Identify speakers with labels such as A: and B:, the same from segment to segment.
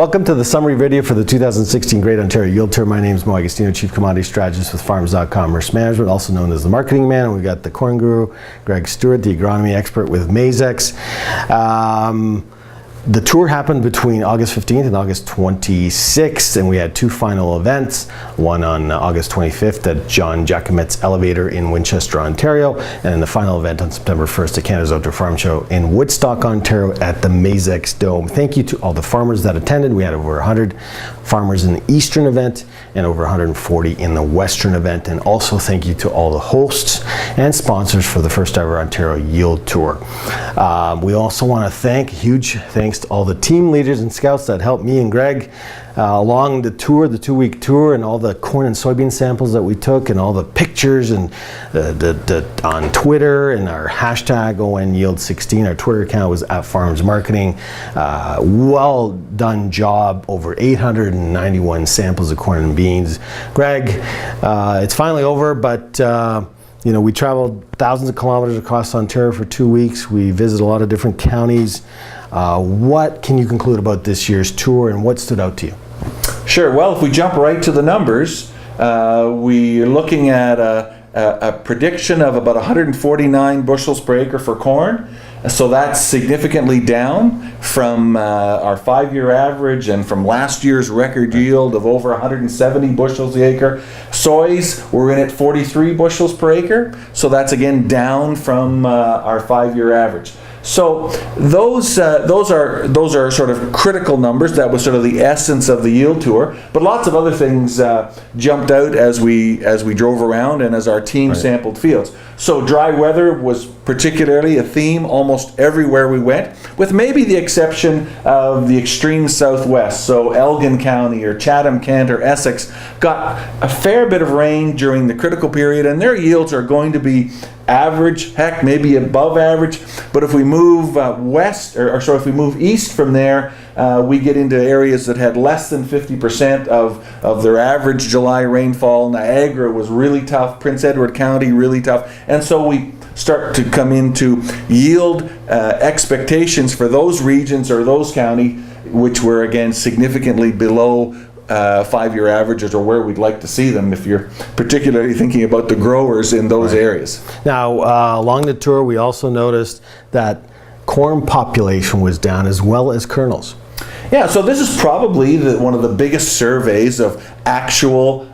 A: Welcome to the summary video for the 2016 Great Ontario Yield Tour. My name is Mo Agostino, Chief Commodity Strategist with Farms.com Risk Management, also known as the Marketing Man. And we've got the Corn Guru, Greg Stewart, the Agronomy Expert with Maizex. The tour happened between August 15th and August 26th, and we had two final events, one on August 25th at John Jacomet's Elevator in Winchester, Ontario, and then the final event on September 1st at Canada's Outdoor Farm Show in Woodstock, Ontario at the Maizex Dome. Thank you to all the farmers that attended. We had over 100 farmers in the Eastern event and over 140 in the Western event, and also thank you to all the hosts and sponsors for the first ever Ontario Yield Tour. We also want to thank, huge thanks to all the team leaders and scouts that helped me and Greg along the tour, the 2-week tour, and all the corn and soybean samples that we took, and all the pictures and on Twitter, and our hashtag ONYield16. Our Twitter account was @FarmsMarketing. Well done job, over 891 samples of corn and beans. Greg, it's finally over, but you know, we traveled thousands of kilometers across Ontario for 2 weeks. We visited a lot of different counties. What can you conclude about this year's tour, and what stood out to you?
B: Sure. Well, if we jump right to the numbers, we're looking at a prediction of about 149 bushels per acre for corn. So that's significantly down from our 5-year average and from last year's record yield of over 170 bushels the acre. Soys, we're in at 43 bushels per acre. So that's again down from our 5-year average. So those are sort of critical numbers. That was sort of the essence of the yield tour. But lots of other things jumped out as we drove around and as our team sampled fields. So dry weather was particularly a theme almost everywhere we went, with maybe the exception of the extreme southwest. So Elgin County or Chatham, Kent, or Essex got a fair bit of rain during the critical period, and their yields are going to be average, heck, maybe above average. But if we move west, or if we move east from there, we get into areas that had less than 50% of their average July rainfall. Niagara was really tough, Prince Edward County really tough, and so we start to come into yield expectations for those regions or those counties, which were again significantly below 5-year averages, or where we'd like to see them if you're particularly thinking about the growers in those areas.
A: Now, along the tour, we also noticed that corn population was down as well as kernels.
B: Yeah, so this is probably one of the biggest surveys of actual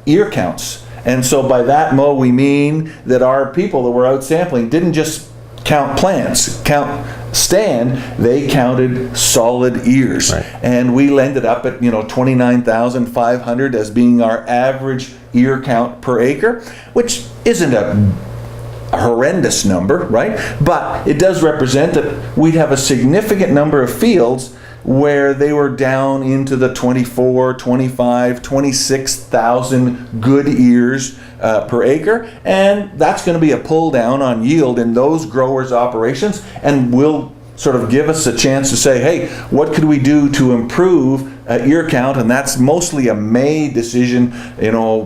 B: ear counts. And so by that, Mo, we mean that our people that were out sampling didn't just count plants, count stand, they counted solid ears. Right. And we ended up at 29,500 as being our average ear count per acre, which isn't a horrendous number, right? But it does represent that we'd have a significant number of fields where they were down into the 24, 25, 26,000 good ears per acre, and that's going to be a pull down on yield in those growers' operations, and will sort of give us a chance to say, hey, what could we do to improve ear count? And that's mostly a May decision,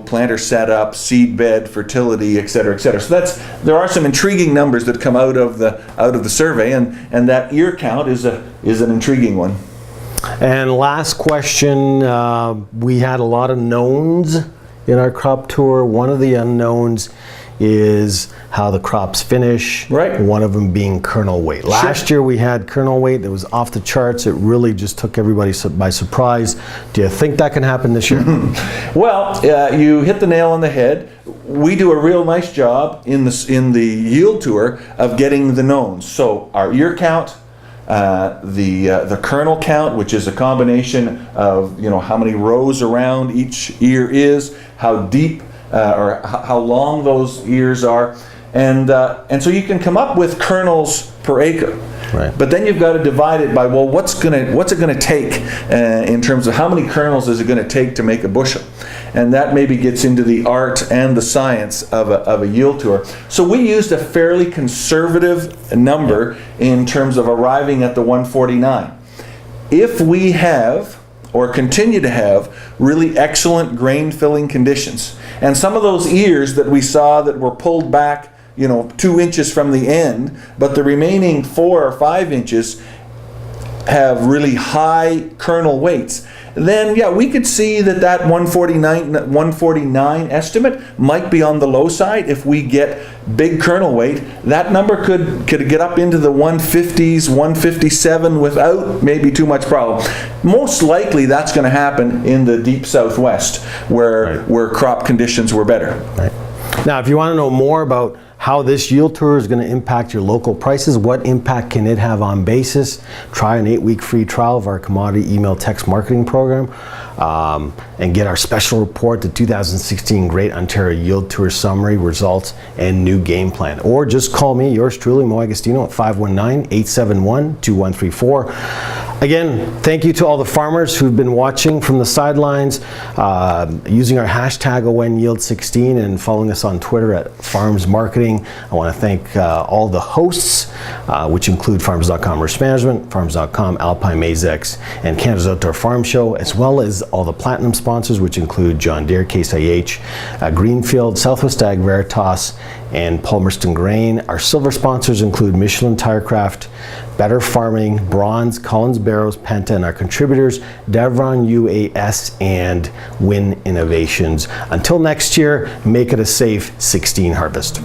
B: planter setup, seed bed, fertility, et cetera, et cetera. So there are some intriguing numbers that come out of the survey, and that ear count is an intriguing one.
A: And last question, we had a lot of knowns in our crop tour. One of the unknowns is how the crops finish. Right. One of them being kernel weight. Last year we had kernel weight that was off the charts. It really just took everybody by surprise. Do you think that can happen this year?
B: Well, you hit the nail on the head. We do a real nice job in the yield tour of getting the knowns. So our ear count, the kernel count, which is a combination of how many rows around each ear is, how deep or how long those ears are, and so you can come up with kernels per acre. Right. But then you've got to divide it by, well, what's it gonna take in terms of how many kernels is it going to take to make a bushel, and that maybe gets into the art and the science of a yield tour. So we used a fairly conservative number in terms of arriving at the 149. If we have, or continue to have, really excellent grain filling conditions, and some of those ears that we saw that were pulled back 2 inches from the end, but the remaining 4 or 5 inches have really high kernel weights, then yeah, we could see that 149 estimate might be on the low side. If we get big kernel weight, that number could get up into the 150s, 157 without maybe too much problem. Most likely that's going to happen in the deep southwest where crop conditions were better.
A: Right. Now, if you want to know more about how this yield tour is going to impact your local prices, what impact can it have on basis, try an 8-week free trial of our commodity email text marketing program, and get our special report, the 2016 Great Ontario Yield Tour Summary, Results, and New Game Plan. Or just call me, yours truly, Mo Agostino, at 519-871-2134. Again, thank you to all the farmers who've been watching from the sidelines, using our hashtag ONYield16 and following us on Twitter at Farms Marketing. I want to thank all the hosts, which include Farms.com Risk Management, Farms.com, Alpine Mazex, and Canada's Outdoor Farm Show, as well as all the platinum sponsors, which include John Deere, Case IH, Greenfield, Southwest Ag Veritas, and Palmerston Grain. Our silver sponsors include Michelin Tirecraft, Better Farming, Bronze, Collins Barrows, Penta, and our contributors, Devron, UAS, and Win Innovations. Until next year, make it a safe 16 harvest.